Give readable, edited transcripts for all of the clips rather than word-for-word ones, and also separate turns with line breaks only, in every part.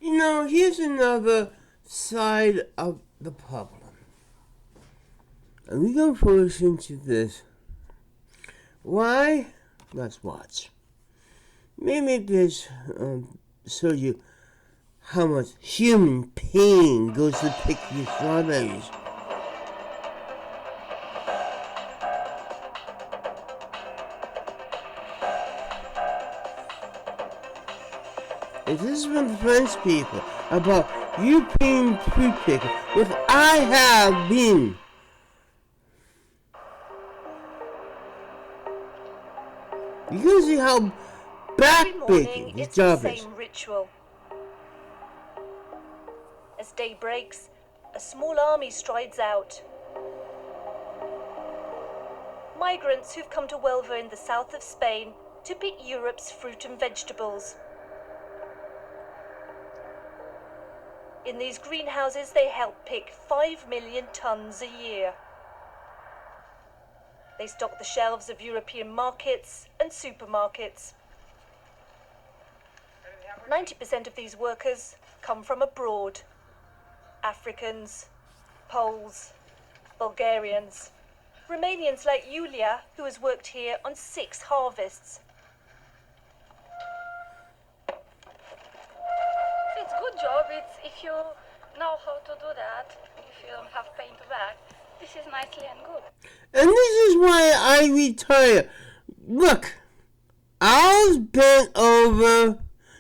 Here's another side of the problem. And we go first into this. Why? Let's watch. Maybe this show you how much human pain goes to pick these strawberries. And this is from the French people about European fruit picking, which I have been. You can see how backbreaking this job is.
Same ritual. As day breaks, a small army strides out. Migrants who've come to Huelva in the south of Spain to pick Europe's fruit and vegetables. In these greenhouses, they help pick 5 million tons a year. They stock the shelves of European markets and supermarkets. 90% of these workers come from abroad. Africans, Poles, Bulgarians, Romanians like Yulia, who has worked here on 6 harvests.
It's a good job. It's if you know how to do that, if you don't have pain to back, this is nicely and good.
And this is why I retire. Look, hours bent over,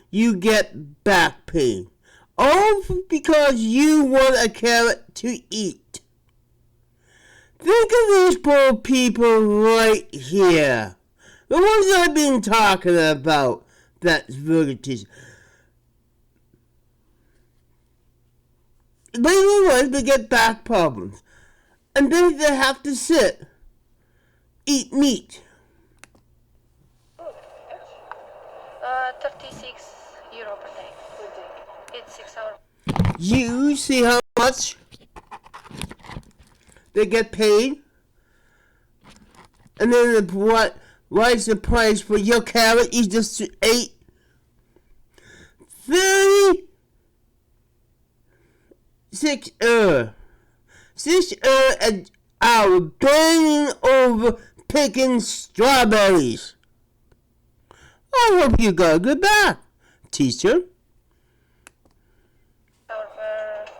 you get back pain. All because you want a carrot to eat. Think of these poor people right here. The ones I've been talking about. That's vertices. Later on, they get back problems. And then they have to sit, eat meat.
36 euro per day. It's 6 hours.
You see how much they get paid? And then what is the price for your carrot you just ate? 36 €. 6 € an hour bending over picking strawberries. I hope you got a good back, teacher.
Per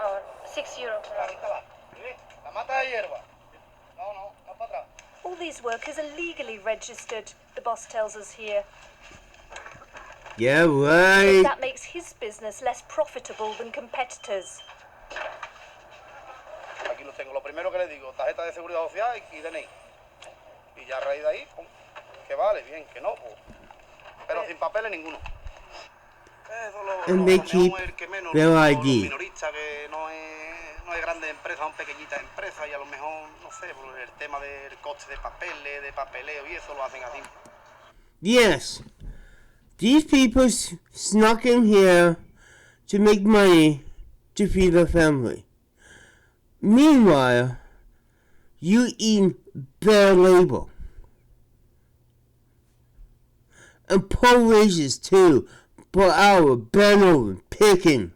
hour. 6 euro per hour.
All these workers are legally registered, the boss tells us here.
Yeah, right.
That makes his business less profitable than competitors.
Aquí lo tengo. Lo primero que le digo, tarjeta de seguridad social y DNI. Y ya a raíz de ahí, pum, que vale, bien, que no, pues. Pero sin papeles ninguno.
And they keep their ID.
Minorista que no es grande empresa, son pequeñitas empresas y a lo mejor, no sé, por el tema del coste de papeles, de papeleo y eso lo hacen así.
Yes, these people snuck in here to make money to feed their family. Meanwhile, you eat their labor. And poor wages too, per hour, bent over, picking.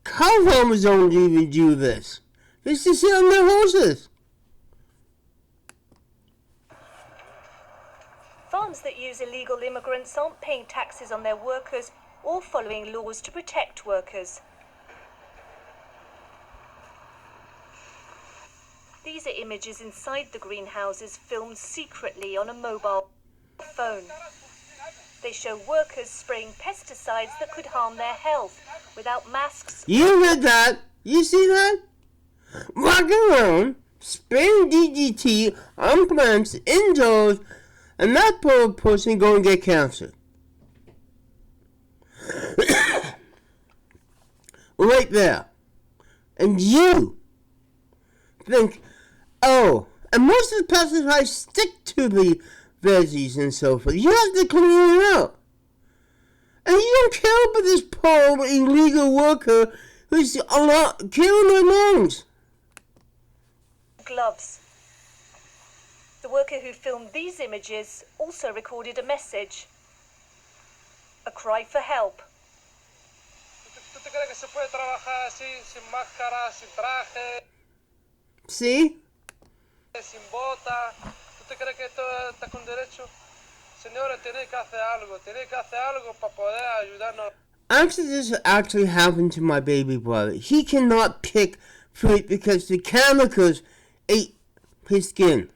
Cow farmers don't even do this. They just sit on their horses.
Farms that use illegal immigrants aren't paying taxes on their workers or following laws to protect workers. These are images inside the greenhouses filmed secretly on a mobile phone. They show workers spraying pesticides that could harm their health without masks.
You heard that? You see that? Walking around, spraying DDT on plants indoors, and that poor person going to get cancer. Right there. And you think, oh, and most of the pesticides stick to the veggies and so forth. You have to clean it out. And you don't care about this poor illegal worker who's killing their lungs.
Gloves. The worker who filmed these images also recorded a message. A cry for help.
¿Tú te crees que se puede trabajar así, sin máscara, sin traje,
See?
sin bota? ¿Tú te crees que esto está con derecho? Señores, tiene que hacer algo para poder ayudarnos.
Actually, this actually happened to my baby brother. He cannot pick fruit because the chemicals ate his skin.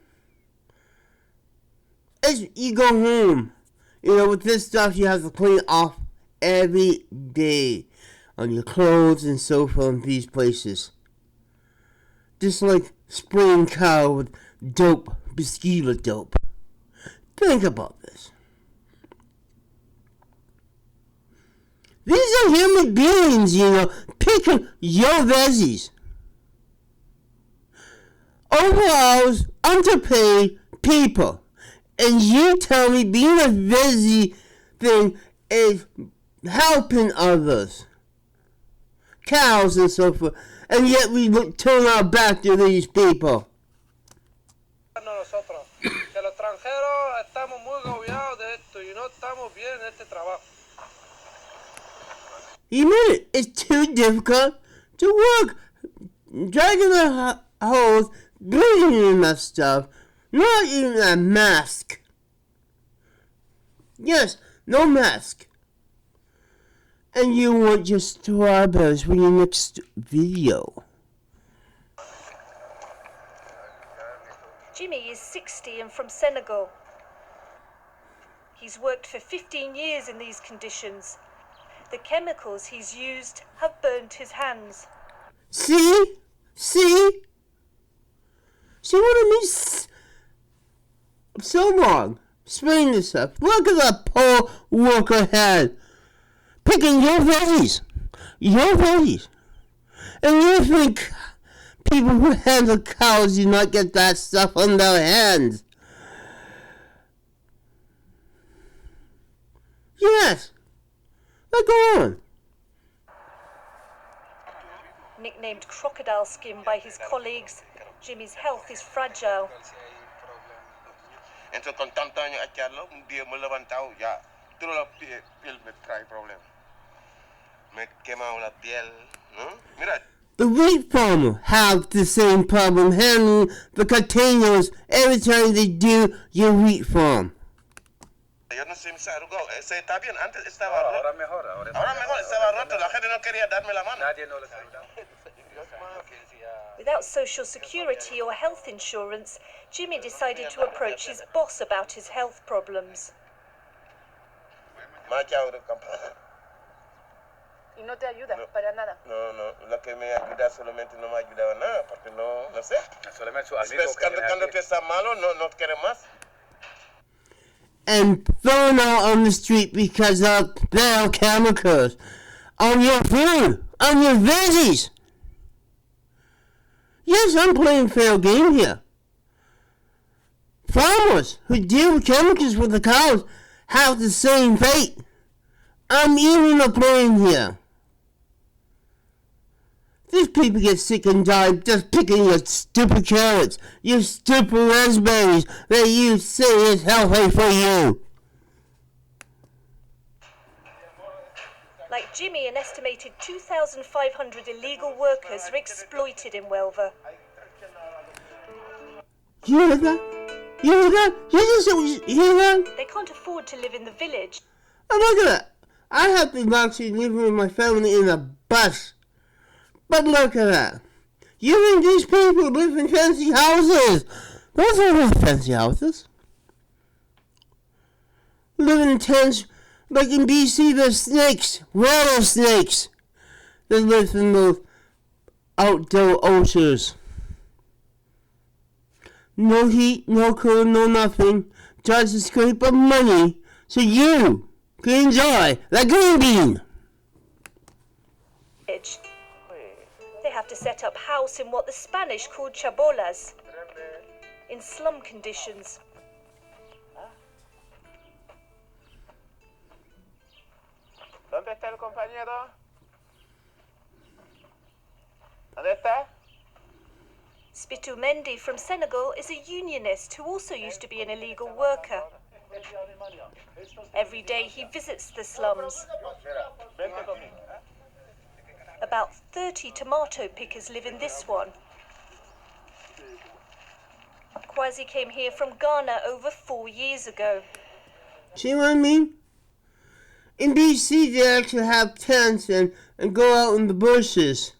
As you go home, with this stuff you have to clean off every day on your clothes and so forth in these places. Just like spraying cow with dope, mosquito dope. Think about this. These are human beings, picking your veggies. Overalls, underpaid people. And you tell me being a veggie thing is helping others. Cows and so forth. And yet we turn our back to these people.
Nosotros, que los extranjeros estamos muy agobiados de esto y no estamos bien en este trabajo.
You mean it? It's too difficult to work. Dragging the hose, bringing in that stuff, not even a mask. Yes, no mask. And you want your strawberries for your next video.
Jimmy is 60 and from Senegal. He's worked for 15 years in these conditions. The chemicals he's used have burnt his hands.
See? See what I mean? So long. Spraying this up. Look at that poor worker head. Picking your veggies. Your veggies. And you think people who handle cows do not get that stuff on their hands? Yes. Now go on.
Nicknamed crocodile skin by his colleagues, Jimmy's health is fragile.
Entonces con tantos años a echarlo, un día me he levantado ya, toda la piel me trae problemas. Me he quemado la piel, ¿no? Mira.
The wheat farmer have the same problem handling the containers every time they do your wheat farm.
Yo no sé si se arrugó, está bien, antes estaba roto.
Ahora mejor,
Ahora mejor, estaba roto, la gente no quería darme la mano.
Nadie no le ayuda.
Without social security or health insurance, Jimmy decided to approach his boss about his health problems.
Me ha echado de campana.
Y no te ayuda para nada.
No, la que me ayuda solamente no me ayudaba nada, porque no sé.
Solamente su amigo
Después cuando te está malo, no quiere más.
And thrown out on the street because of their chemicals on your food, on your veggies. Yes, I'm playing fair game here. Farmers who deal with chemicals for the cows have the same fate. I'm even a playing here. These people get sick and die just picking your stupid carrots, your stupid raspberries that you say is healthy for you.
Like Jimmy, an estimated 2,500 illegal workers are exploited in Huelva.
You heard that? You heard that? You hear that?
They can't afford to live in the village.
Oh, look at that. I have been actually living with my family in a bus. But look at that. You think these people live in fancy houses? Those are not fancy houses. Living in tents, like in BC, there's snakes, rattlesnakes, that live in those outdoor oceans. No heat, no cold, no nothing. Just a scrape of money so you can enjoy the green bean.
They have to set up house in what the Spanish called chabolas, in slum conditions.
¿Dónde está el compañero? ¿Dónde está?
Spitu Mendy from Senegal is a unionist who also used to be an illegal worker. Every day he visits the slums. About 30 tomato pickers live in this one. Kwasi came here from Ghana over 4 years ago.
See what I mean? In BC, they actually have tents and go out in the bushes.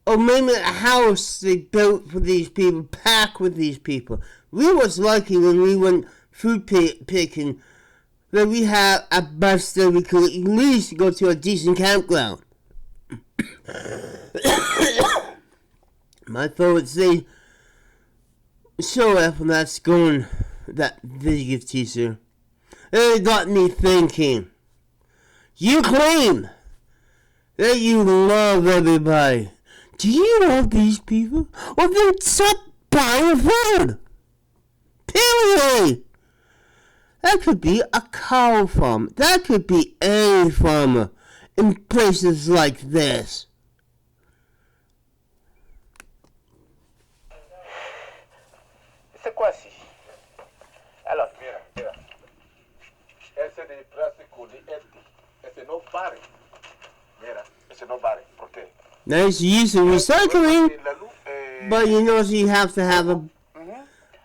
Or maybe a house they built for these people, packed with these people. We was lucky when we went food picking that we had a bus that we could at least go to a decent campground. My thought say, show up and that's going, that video teaser. It got me thinking. You claim that you love everybody. Do you love these people? Well, then stop buying food. Period. That could be a cow farm. That could be any farmer in places like this.
C'est quoi ci? Alors, mira. Ese de plástico de ese no vale. Mira, ese no vale. ¿Por qué?
Nice use of recycling, but you know you have to have a...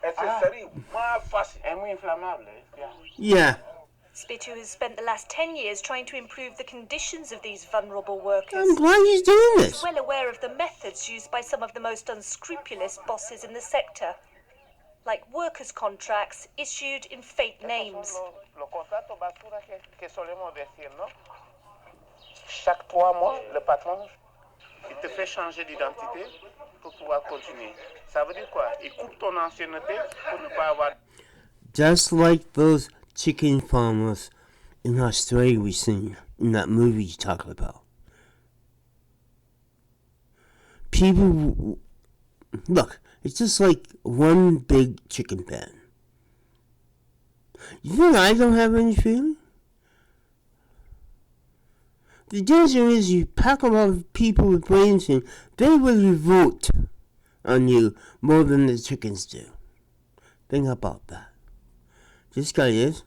Ese sería más fácil. Es muy inflamable.
Yeah.
Spitu has spent the last 10 years trying to improve the conditions of these vulnerable workers.
I'm glad he's doing
He's
this.
well aware of the methods used by some of the most unscrupulous bosses in the sector, like workers' contracts issued in fake names.
Los contratos basura que solemos decir, ¿no? Chaque 3 mois, le patron, il te fait changer d'identité pour pouvoir continuer. Ça veut dire quoi? Il coupe ton ancienneté pour ne pas avoir...
Just like those chicken farmers in Australia we seen in that movie you talked about. People... Look, it's just like one big chicken pen. You think I don't have any feeling? The danger is you pack a lot of people with brains in, they will revolt on you more than the chickens do. Think about that. This guy is.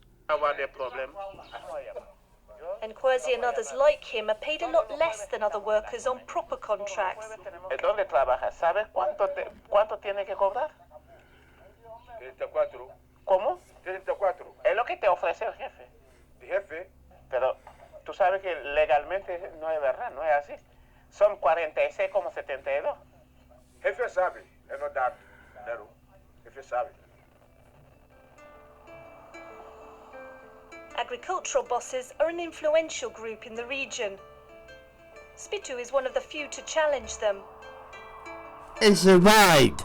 And Kwasi and others like him are paid a lot less than other workers on proper contracts.
¿Dónde trabajas? ¿Sabes cuánto tiene que cobrar? 34. ¿Cómo? 34. Es lo que te ofrece el jefe. ¿El jefe? Pero tú sabes que legalmente no es verdad, no es así. Son 46,72. Jefe sabe, él no da dinero. Jefe sabe.
Agricultural bosses are an influential group in the region. Spitu is one of the few to challenge them.
And survived.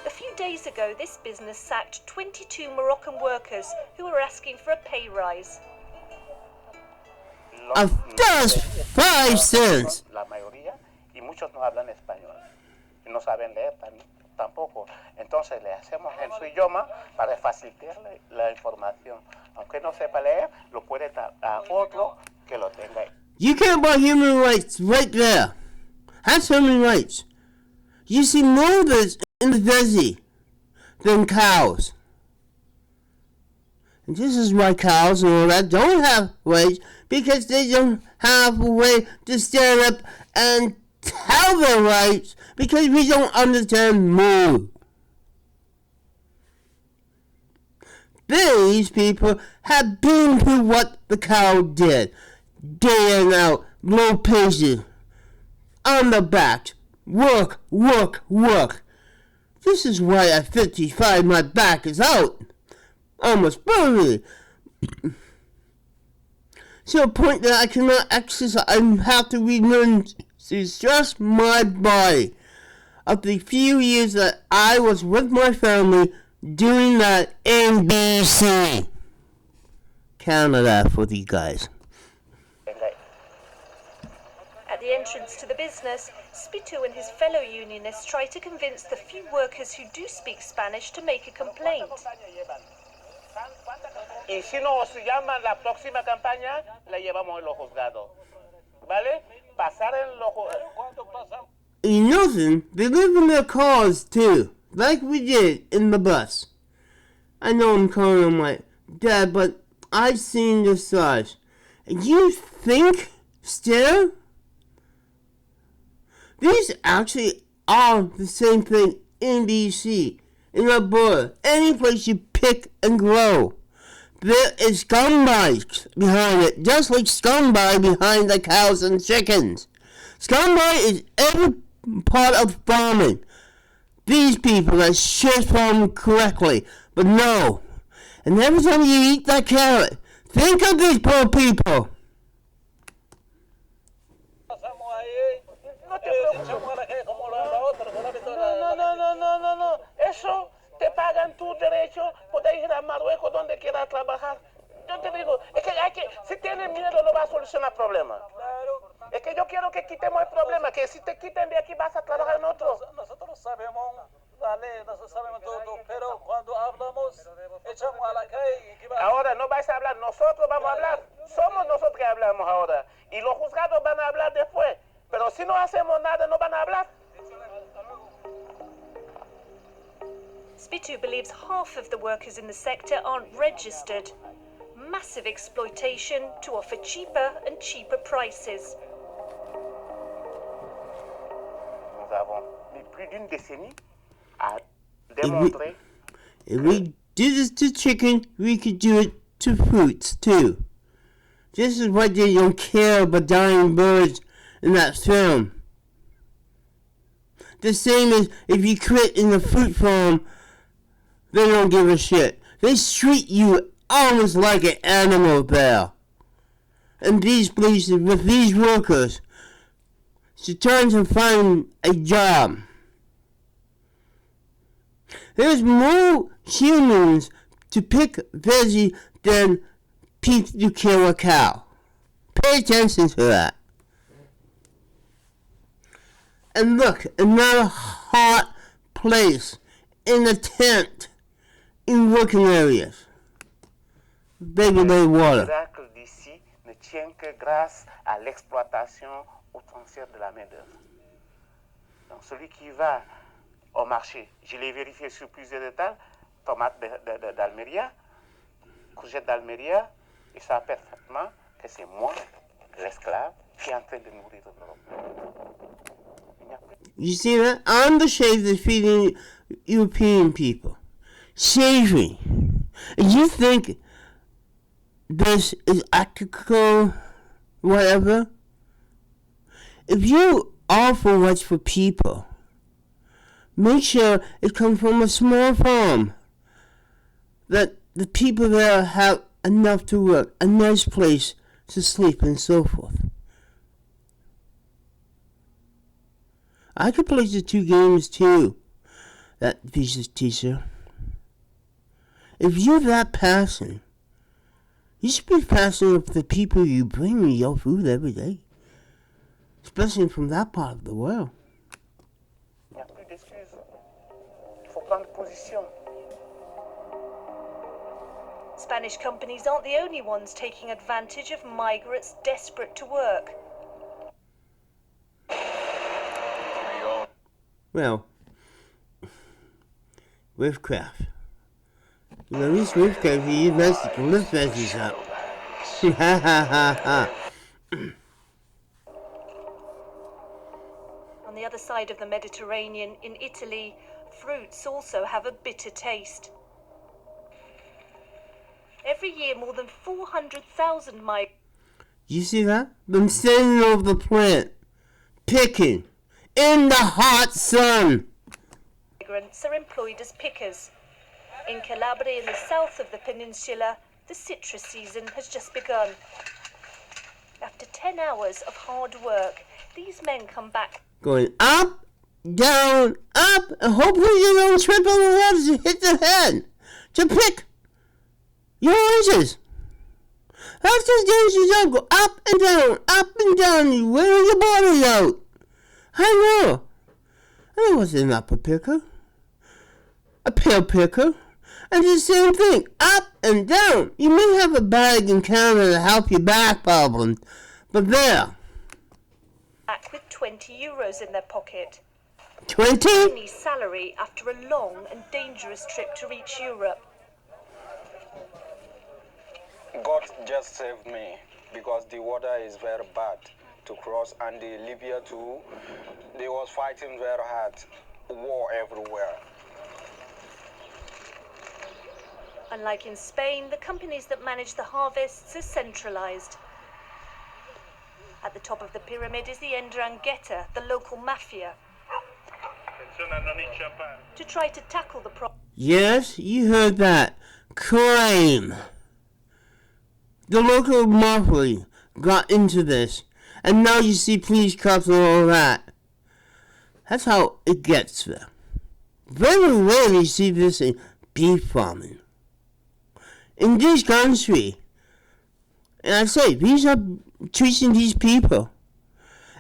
A few days ago, this business sacked 22 Moroccan workers who were asking for a pay rise.
Of just 5 cents.
La mayoría, y muchos no hablan español. Y no saben leer tampoco. Entonces le hacemos en su idioma para facilitarle la información. Aunque no sepa leer, lo puede dar a otro que lo tenga.
You care about human rights right there. That's human rights. You see more of this in the desert than cows. And this is why cows and all that don't have rights, because they don't have a way to stand up and tell their rights, because we don't understand more. These people have been through what the cow did. Day in out, low paces, on the back, work. This is why at 55 my back is out. Almost permanently. To a point that I cannot exercise. I have to relearn to stress my body. Of the few years that I was with my family doing that in BC. Canada for you guys.
At the entrance to the business, Spitu and his fellow unionists try to convince the few workers who do speak Spanish to make a complaint.
Y si nos llaman la próxima campaña, la llevamos en los juzgados. ¿Vale? Pasar en los juzgados.
You know them, they live in their cars too, like we did in the bus. I know I'm calling them like Dad, but I've seen the size. You think still? These actually are the same thing in BC, in Alberta, any place you pick and grow. There is scumbags behind it, just like scumbag behind the cows and chickens. Scumbag is every part of farming. These people that should farm correctly, but no. And every time you eat that carrot, think of these poor people.
No. Eso te pagan tu derecho, puedes ir a Marruecos donde quieras trabajar. Yo te digo, es que si tienes miedo no va a solucionar el problema. Es que yo quiero que quitemos el problema, que si te quiten de aquí vas a trabajar en otro.
Nosotros sabemos la ley, nosotros sabemos todo, pero cuando hablamos, echamos a la calle.
Ahora no vais a hablar, nosotros vamos a hablar. Somos nosotros que hablamos ahora. Y los juzgados van a hablar después. Pero si no hacemos nada, no van a hablar.
Spitu believes half of the workers in the sector aren't registered. Massive exploitation to offer cheaper and cheaper prices.
Nous avons mis plus d'une décennie à démontrer.
If we do this to chicken, we could do it to fruits too. This is why they don't care about dying birds in that film. The same as if you quit in the fruit farm, they don't give a shit. They treat you almost like an animal there. And these places with these workers, she turns and find a job. There's more humans to pick veggie than people to kill a cow. Pay attention to that. And look, another hot place in a tent in working areas. Baby lay water.
Le miracle d'ici ne tient que grâce à l'exploitation outrancière de la main-d'œuvre. Donc celui qui va au marché, je l'ai vérifié sur plusieurs étals, tomates d'Almeria, courgettes d'Almeria, il sait parfaitement que c'est moi, l'esclave, qui est en train de nourrir l'Europe.
You see that? I'm the chef that's feeding European people. Savory. And you think this is ethical, whatever? If you offer what's for people, make sure it comes from a small farm. That the people there have enough to work, a nice place to sleep, and so forth. I could play the two games too, that physics teacher. If you're that passionate, you should be passionate for the people you bring me your food every day. Especially from that part of the world.
Il n'y a plus d'excuses. Il faut prendre position.
Spanish companies aren't the only ones taking advantage of migrants desperate to work.
Well, with craft. You know, these with craft, you lift veggies up. Ha ha ha ha.
On the other side of the Mediterranean, in Italy, fruits also have a bitter taste. Every year, more than 400,000 migrants.
You see that? Them standing over the plant, picking, in the hot sun.
Migrants are employed as pickers. In Calabria, in the south of the peninsula, the citrus season has just begun. After 10 hours of hard work, these men come back.
Going up, down, up, and hopefully you don't trip on the legs and hit the head to pick your oranges. That's just dangerous. You go up and down, you wear your body out. I know. I wasn't up a picker. A pale picker. And the same thing, up and down. You may have a bag in Canada to help your back problem, but there.
Back with 20 euros in their pocket.
20?
Only salary after a long and dangerous trip to reach Europe.
God just saved me because the water is very bad to cross, and the Libya too, they was fighting very hard, war everywhere.
Unlike in Spain, the companies that manage the harvests are centralized. At the top of the pyramid is the 'Ndrangheta, the local mafia. To try to tackle the problem.
Yes, you heard that. Crime. The local mafia got into this, and now you see police cops and all that. That's how it gets there. Very rarely you see this in beef farming. In this country, and I say, these are treating these people.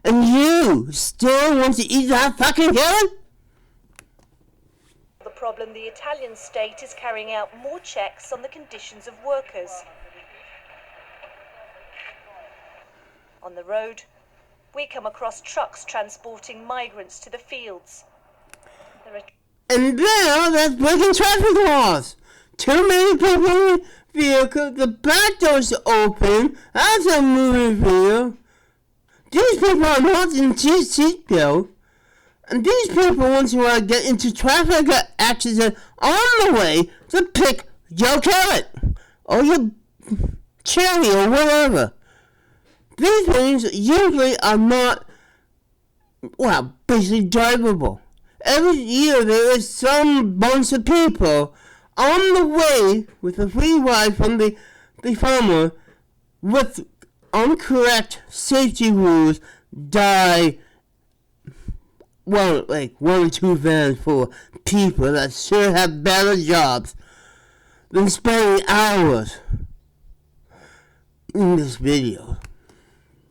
And you still want to eat that fucking carrot?
The problem, the Italian state is carrying out more checks on the conditions of workers. On the road, we come across trucks transporting migrants to the fields.
And there, that's breaking traffic laws. Too many people in the vehicle, the back door's open, that's a moving video. These people are not in seatbelt, and these people want to get into traffic accident on the way to pick your carrot, or your cherry, or whatever. These things usually are not, well, basically drivable. Every year there is some bunch of people on the way with a free ride from the farmer with incorrect safety rules die. Well, like 1 or 2 vans full of people that should have better jobs than spending hours in this video.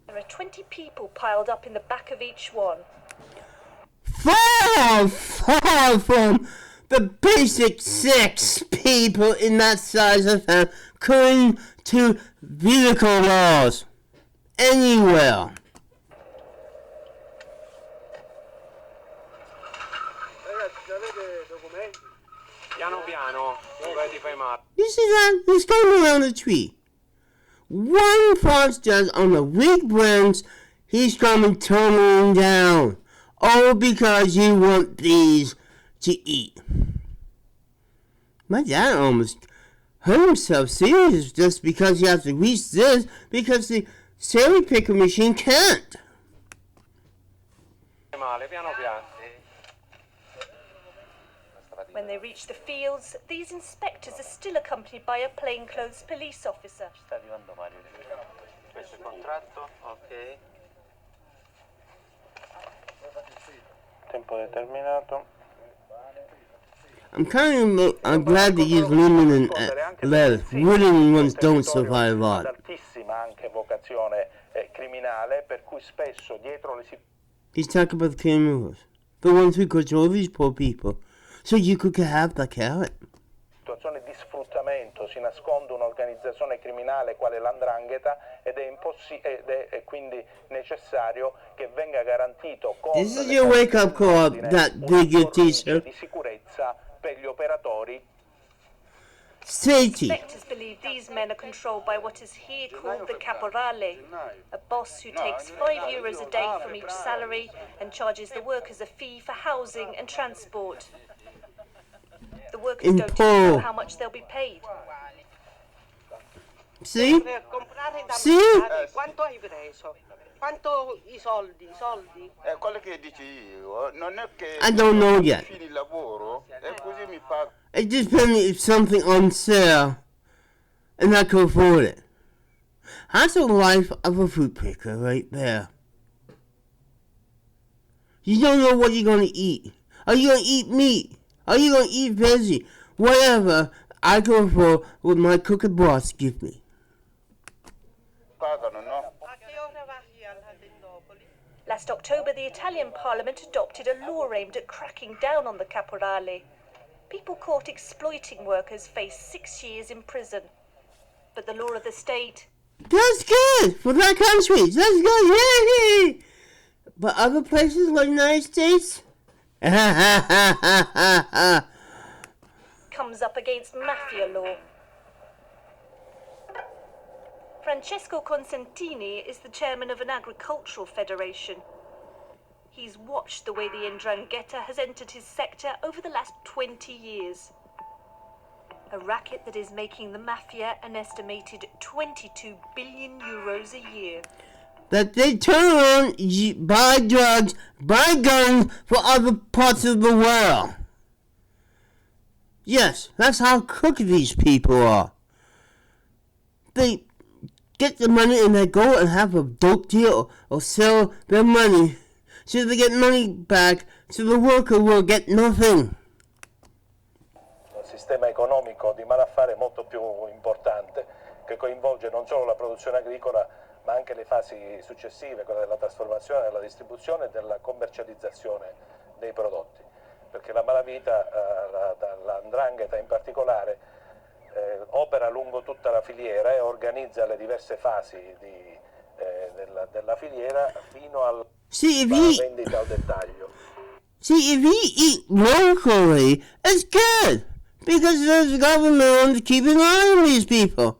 There are 20 people piled up in the back of each one.
Far from the basic 6 people in that size of van according to vehicle laws anywhere. You see that? He's going around the tree. One fox does on the weak branch, he's coming tumbling down. All because you want these to eat. My dad almost hurt himself serious just because he has to reach this because the cherry picker machine can't.
When they reach the fields, these inspectors are still accompanied by a plainclothes police officer.
Tempo determinato.
I'm glad they use lumen and lead. Wooden ones don't survive a lot.
Altissima anche vocazione criminale, per cui spesso dietro le
He's talking about the criminals. The ones who control these poor people. So you could have the carrot.
situazioni di sfruttamento si nasconde un'organizzazione criminale quale l''Ndrangheta ed è quindi necessario che venga garantito con
This is your wake up call, that big t-shirt.
di sicurezza per gli operatori.
Safety.
Inspectors believe these men are controlled by what is here called the caporale, a boss who takes €5 a day from each salary and charges the workers a fee for housing and transport. The workers don't even know how much they'll be paid.
See? See?
Quanto hai preso? Quanto i soldi?
Quello che dici io, non è che
I don't know yet.
fini il lavoro e così mi paga.
It depends if something on sale and I can afford it. That's the life of a fruit picker right there. You don't know what you're going to eat. Are you going to eat meat? Are you going to eat veggie? Whatever I can afford what my cooker boss give me.
Pagano, no?
Last October, the Italian parliament adopted a law aimed at cracking down on the caporale. People caught exploiting workers face 6 years in prison. But the law of the state...
That's good for that country. That's good. Yay! But other places like the United States?
comes up against mafia law. Francesco Consentini is the chairman of an agricultural federation. He's watched the way the 'Ndrangheta has entered his sector over the last 20 years. A racket that is making the mafia an estimated 22 billion euros a year.
That they turn around, buy drugs, buy guns for other parts of the world. Yes, that's how crooked these people are. They get the money and they go and have a dope deal or sell their money so they get money back so the worker will get nothing.
Un sistema economico di malaffare molto più importante che coinvolge non solo la produzione agricola ma anche le fasi successive, quella della trasformazione, della distribuzione e della commercializzazione dei prodotti. Perché la malavita, la 'Ndrangheta in particolare, opera lungo tutta la filiera e organizza le diverse fasi della filiera fino alla vendita al dettaglio.
See, if you eat locally, it's good because the government keeping an eye on these people.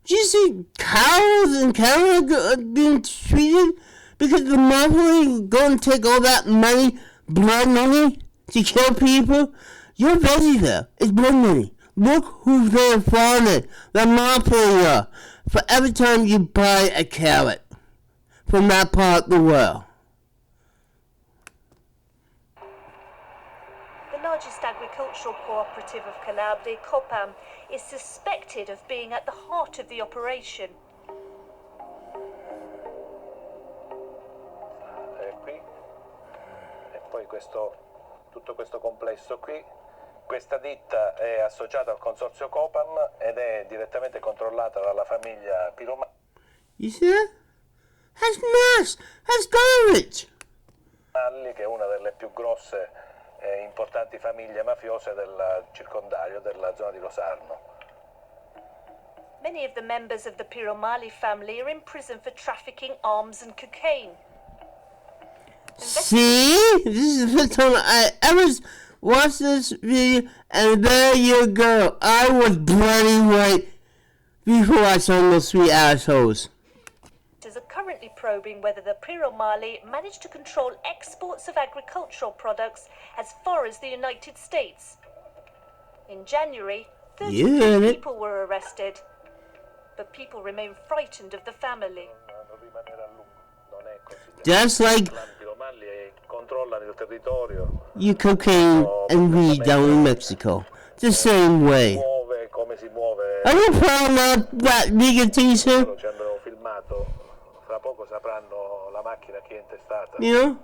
Do you see cows in Canada being treated because the mafia go and take all that money, blood money, to kill people? You're busy there. It's blood money. Look who's there farming. The mafia. For every time you buy a carrot from that part of the world.
The largest agricultural cooperative of Calabria, Copam, is suspected of being at the heart of the operation.
Qui. E poi tutto questo complesso qui. Questa ditta è associata al consorzio Copam ed è direttamente controllata dalla famiglia Piromani.
You see that? That's mess. That's garbage.
Che è una delle più grosse e importanti famiglie mafiose del circondario della zona di Rosarno.
Many of the members of the Piromali family are in prison for trafficking arms and cocaine.
See? This is the first time I ever watched this video, and there you go. I was bloody white before I saw those three assholes.
Are currently probing whether the Piromali managed to control exports of agricultural products as far as the United States. In January, 32 people were arrested, but people remain frightened of the family.
Just like you cocaine and weed down in Mexico. The same way. Are you proud of that vegan t-shirt? You know?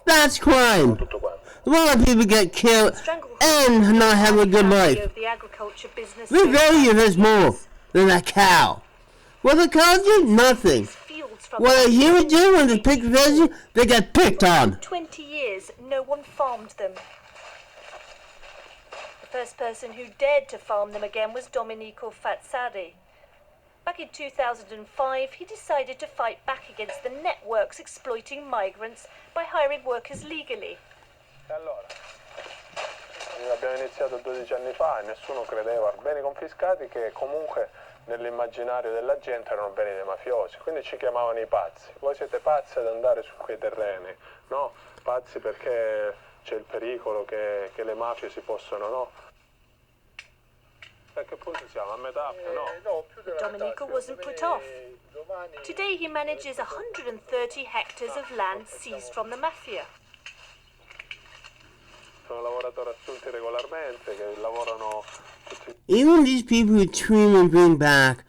That's crime. A lot of people get killed and not have a good life. We value this more than a cow. Well, the cows do nothing. What a human do when they pick veggies, they get picked on.
20 years, no one farmed them. The first person who dared to farm them again was Domenico Fazzari. Back in 2005, he decided to fight back against the networks exploiting migrants by hiring workers legally.
Allora, abbiamo iniziato 12 anni fa e nessuno credeva. Beni confiscati che comunque nell'immaginario della gente erano beni dei mafiosi, quindi ci chiamavano i pazzi. Voi siete pazzi ad andare su quei terreni, no? Pazzi perché c'è il pericolo che le mafie si possano, no? A che punto siamo? A metà? No.
Domenico wasn't put off. Today he manages 130 hectares of land seized from the mafia.
Sono lavoratori assunti regolarmente che lavorano tutti.
Even these people who trim and bring back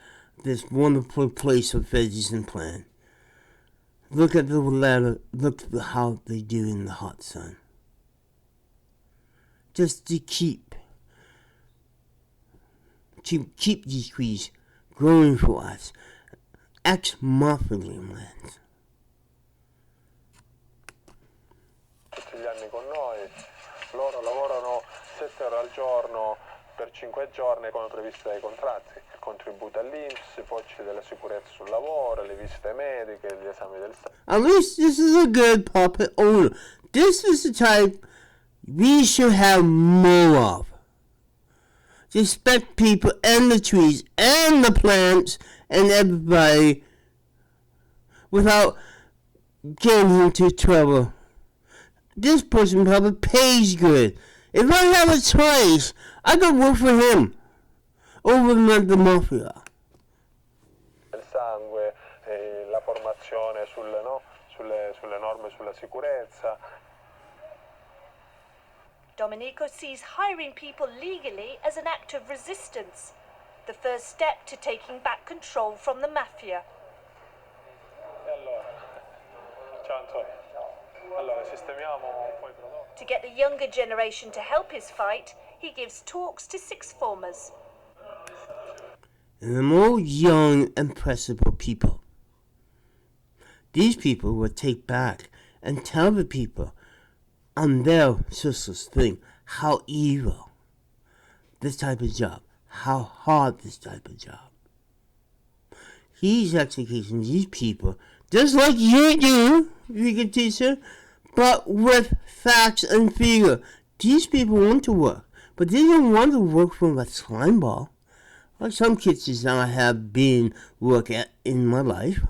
this wonderful place of veggies and plant. Look at the letter. Look at how they do in the hot sun. Just to keep these trees growing for us. Ex-mafia lands.
Tutti gli anni con noi, loro lavorano 7 ore al giorno per 5 giorni come previsto dai contratti, il contributo all'INPS, i pocci della sicurezza sul lavoro, le visite mediche, gli esami del sangue.
At least this is a good puppet owner. This is the type we should have more of. to respect people and the trees and the plants and everybody without getting into trouble. This person probably pays good. If I have a choice, I could work for him over the mafia.
Il sangue, la formazione sulle norme sulla sicurezza.
Domenico sees hiring people legally as an act of resistance, the first step to taking back control from the mafia.
E allora, ciao Antonio. Allora, sistemiamo un po' I prodotti.
To get the younger generation to help his fight, he gives talks to sixth formers.
And the more young, impressible people. These people will take back and tell the people on their sisters thing how evil this type of job, how hard this type of job. He's educating these people just like you do, vegan teacher, but with facts and figure. These people want to work, but they don't want to work from a slime ball, like some kitchens that I have been work at in my life.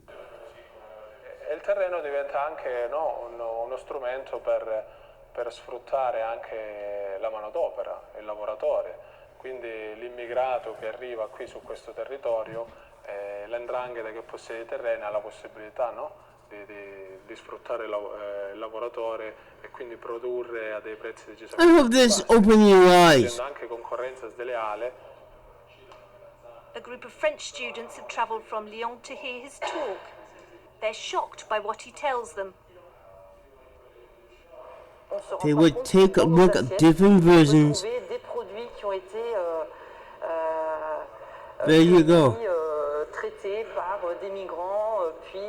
E il terreno diventa anche uno strumento per sfruttare anche la manodopera, il lavoratore. Quindi l'immigrato che arriva qui su questo territorio, l''ndrangheta che possiede i terreni ha la possibilità di sfruttare il lavoratore e quindi produrre a dei prezzi decisamente
I hope this open your eyes.
anche concorrenza sleale.
A group of French students have travelled from Lyon to hear his talk. They're shocked by what he tells them.
They would take a look at different versions. There you go.
Traités par des migrants, puis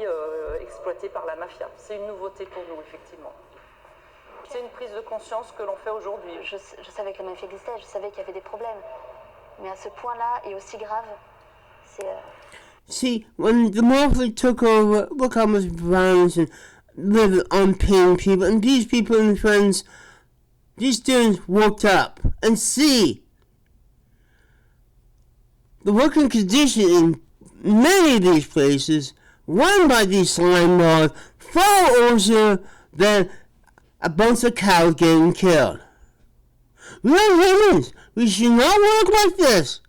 exploités par la mafia. C'est une nouveauté pour nous, effectivement. C'est une prise de conscience que l'on fait aujourd'hui.
Je savais que la mafia existait, je savais qu'il y avait des problèmes. Mais à ce point-là, et aussi grave, c'est...
See, when the mafia took over, look how much violence and living on paying people, and these people and friends, these students woke up and see the working condition in many of these places run by these slime balls far worse than a bunch of cows getting killed. We are humans. We should not work like this.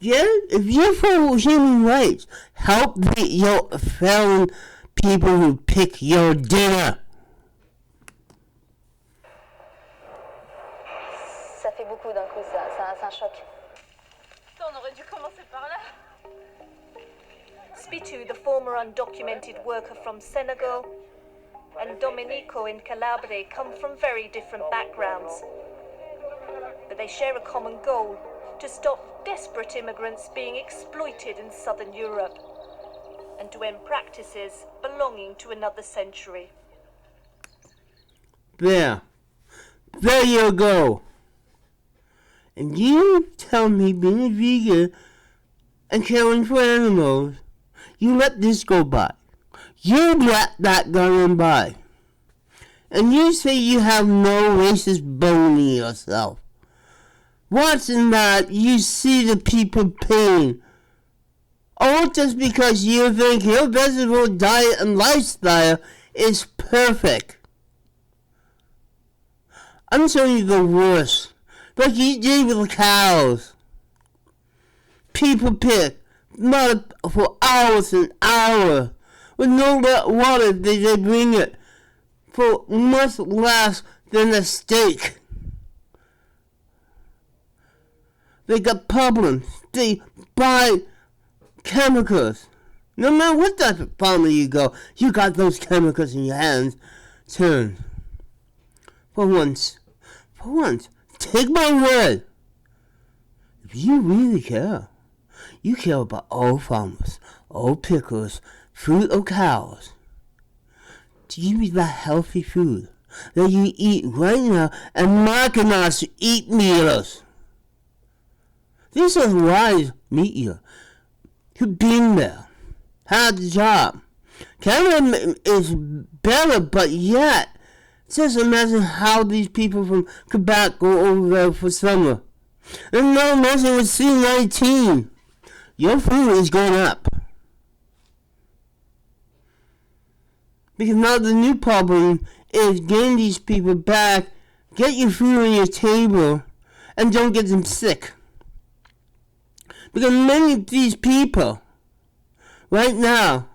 Yeah, if you're for human rights, help your fellow people who pick your dinner.
Ça fait beaucoup d'un coup, c'est un choc.
On aurait dû commencer par là.
Spitu, the former undocumented worker from Senegal, and Domenico in Calabria come from very different backgrounds. But they share a common goal: to stop desperate immigrants being exploited in southern Europe and to end practices belonging to another century.
There you go. And you tell me, being a vegan and caring for animals, you let this go by. You let that go on by. And you say you have no racist bone in yourself. Watching that, you see the people pain. All just because you think your vegetable diet and lifestyle is perfect. I'm showing you the worst. Like you did with the cows. People pick mud for hours and hours. With no water, they bring it for much less than a steak. They got problems. They buy chemicals. No matter what type of farmer you go, you got those chemicals in your hands. Turn. For once, take my word. If you really care, you care about all farmers, all pickers, food or cows. To give you that healthy food that you eat right now and marking us to eat meals. These are wise meat eaters who've been there, had the job. Canada is better, but yet Just imagine how these people from Quebec go over there for summer. And no messing with C-19. Your food is going up. Because now the new problem is getting these people back, get your food on your table, and don't get them sick. Because many of these people, right now,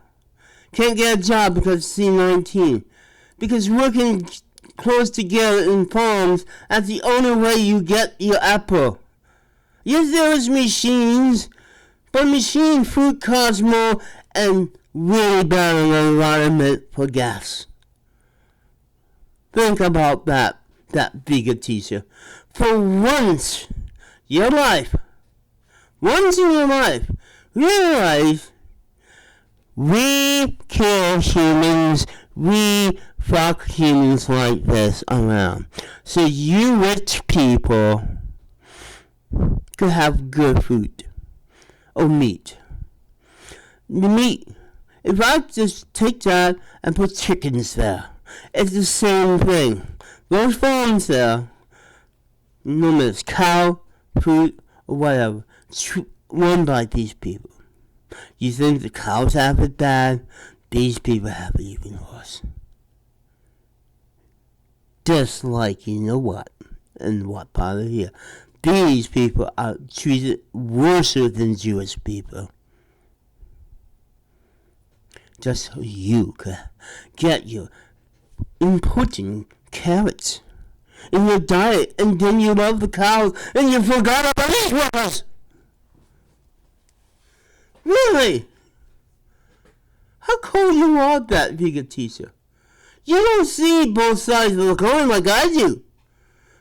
can't get a job because of C-19. Because working close together in farms, that's the only way you get your apple. Yes, there is machines, but machine food costs more and really bad on the environment for gas. Think about that vegan teacher. For once in your life, realize we kill humans, we fuck humans like this around. So you rich people could have good food or meat. The meat, if I just take that and put chickens there, it's the same thing. Those farms there, no matter it's cow, food, or whatever, it's run by these people. You think the cows have it bad? These people have it even worse. Just like, you know what, and what part of here. These people are treated worse than Jewish people. Just so you could get your important carrots in your diet, and then you love the cows, and you forgot about these workers. Really? How cold you are, that vegan teacher? You don't see both sides of the coin like I do.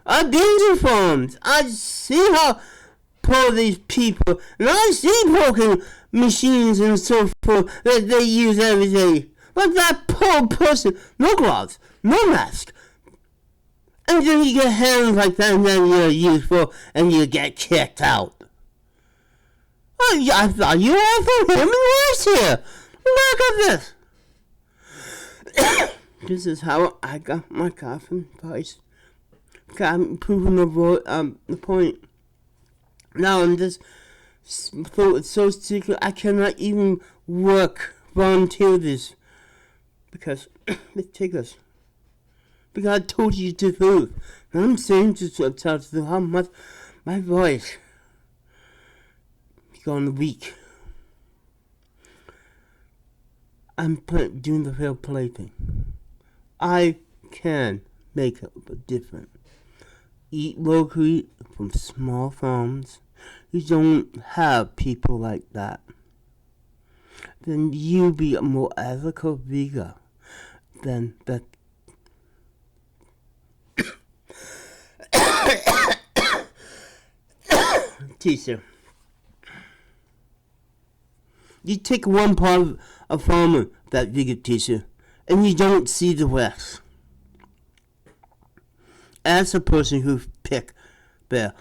I've been to farms. I see how poor these people, and I see broken machines and so forth that they use every day. But that poor person, no gloves, no mask. And then you get hands like that, and then you're useful, and you get kicked out. I thought you were for human rights here. Look at this. This is how I got my coffin price. I'm proving the point. Now I'm just so secret I cannot even volunteer this. Because, take this. Because I told you the truth. And I'm saying to how much my voice is going weak. I'm doing the fair play thing. I can make a difference. Eat locally from small farms. You don't have people like that. Then you be a more ethical vegan than that. Teacher. You take one part of a farmer, that vegan teacher, and you don't see the rest. As a person who picked the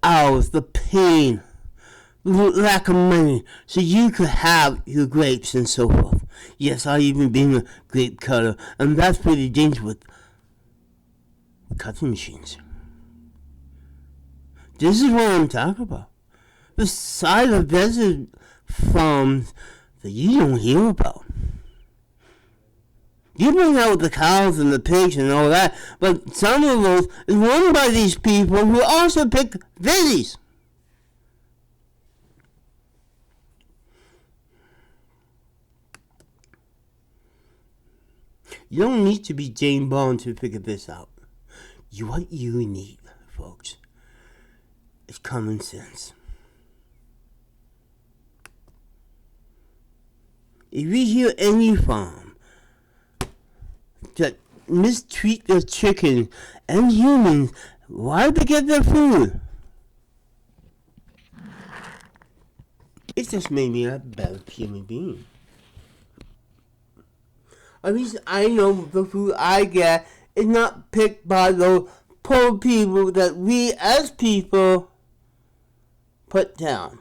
hours, the pain, the lack of money, so you could have your grapes and so forth. Yes, I even been a grape cutter, and that's pretty dangerous with cutting machines. This is what I'm talking about. The side of desert farms that you don't hear about. You bring out the cows and the pigs and all that, but some of those is run by these people who also pick veggies. You don't need to be Jane Bond to figure this out. What you need, folks, is common sense. If you hear any farm that mistreat their chickens and humans, why do they get their food? It just made me a better human being. At least I know the food I get is not picked by those poor people that we as people put down.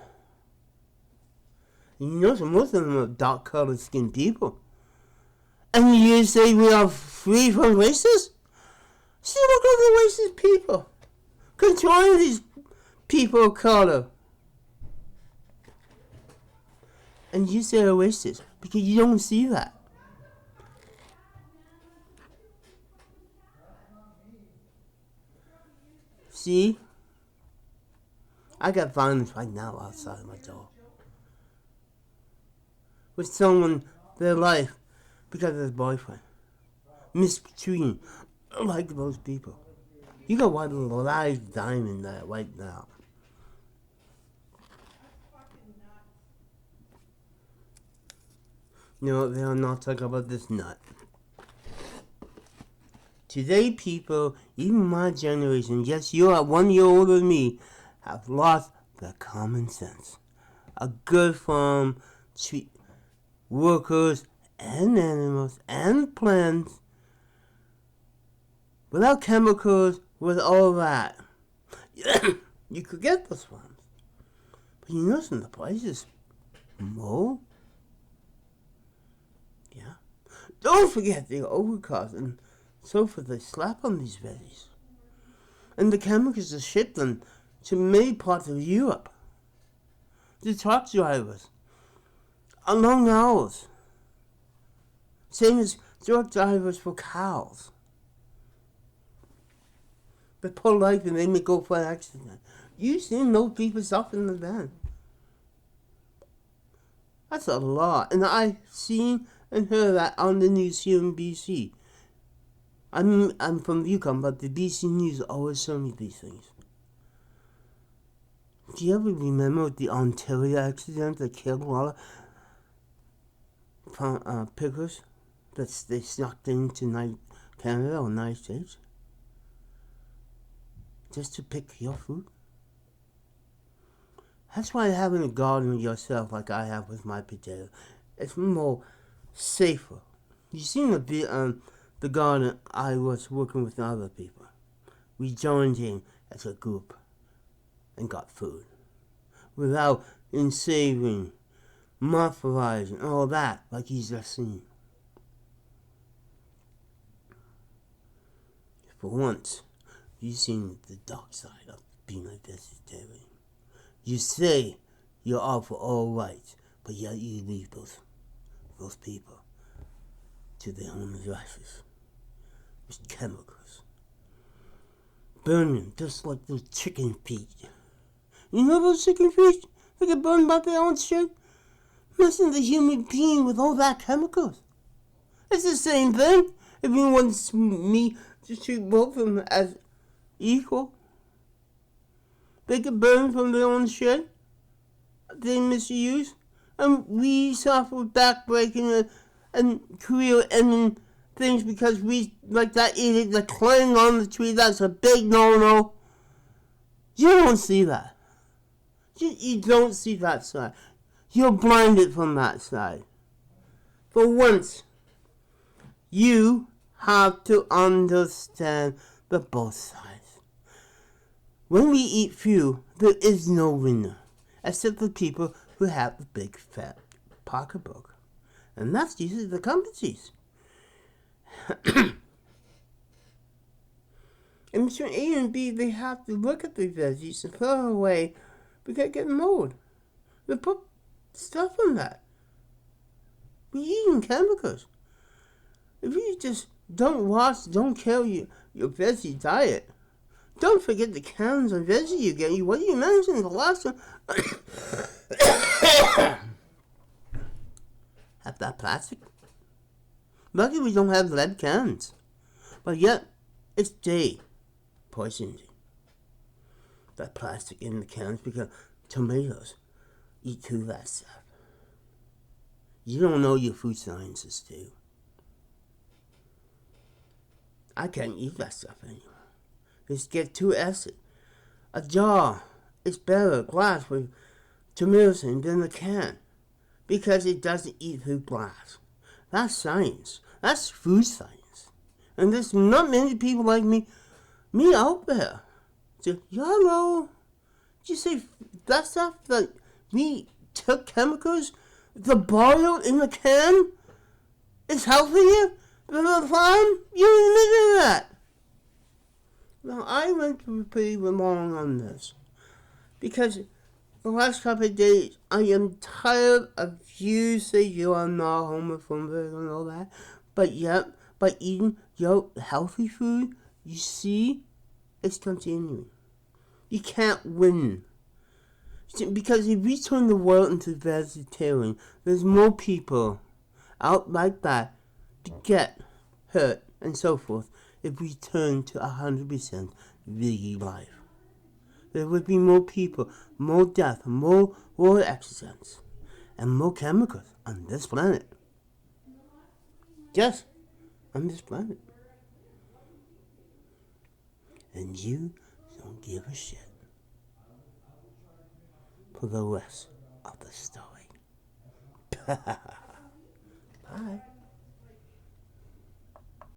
You know, so most of them are dark-colored skinned people. And you say we are free from racism? See, look at the racist people controlling these people of color. And you say they're racist because you don't see that. See? I got violence right now outside my door. With someone, their life, because of his boyfriend. Mistreating like those people. You got one live diamond there right now. No, they are not talking about this nut. Today, people, even my generation, yes, you are 1 year older than me, have lost their common sense. A good farm, treat workers and animals and plants without chemicals, with all that. You could get those farms. But you know some of the prices more. Yeah. Don't forget the overcost and so forth they slap on these veggies. And the chemicals are shipped them to many parts of Europe. The truck drivers are long hours. Same as truck drivers for cows. But poor life and they may go for an accident. You've seen those people suffering in the van. That's a lot. And I've seen and heard that on the news here in BC. I'm from Yukon, but the BC News always show me these things. Do you ever remember the Ontario accident that killed a lot of pickers that they snuck into Canada or United States? Just to pick your food? That's why having a garden yourself like I have with my potato, it's more safer. You seen the garden I was working with other people. We joined in as a group and got food. Without ensaving, moisturizing, all that, like you just seen. For once, you've seen the dark side of being a vegetarian. You say you're all for all rights, but yet you leave those people to their own devices with chemicals. Burning just like those chicken feet. You know those chicken feet? They get burned by their own shit? Messing the human being with all that chemicals. It's the same thing. If you want me to treat both of them as equal, they get burned from their own shit. They misuse. And we suffer backbreaking and career ending things because we, like that idiot that climbing on the tree, that's a big no-no. You don't see that. You don't see that side. You're blinded from that side. For once, you have to understand the both sides. When we eat food, there is no winner, except the people who have the big fat pocketbook. And that's usually the companies. And between A and B, they have to look at the veggies and throw it away because it gets mold. They put stuff on that. We're eating chemicals. If you just don't kill your veggie diet, don't forget the cans of veggie you get. What do you mention the last one? Have that plastic? Lucky we don't have lead cans. But yet, it's day poisoning. That plastic in the cans because tomatoes eat through that stuff. You don't know your food sciences too. I can't eat that stuff anymore. It's get too acid. A jar is better glass with tomatoes in than a can because it doesn't eat through glass. That's science. That's food science. And there's not many people like me out there. So, hello. Did you say that stuff that we took chemicals to boil in the can is healthier than the farm? You admitted that. Well, I went pretty long on this because the last couple of days I am tired of you say you are not homophobic and all that, but yet by eating your healthy food, you see, it's continuing. You can't win. Because if we turn the world into vegetarian, there's more people out like that to get hurt and so forth if we turn to 100% vegan life. There would be more people, more death, more war accidents, and more chemicals on this planet. Yes, on this planet. And you don't give a shit for the rest of the story. Bye.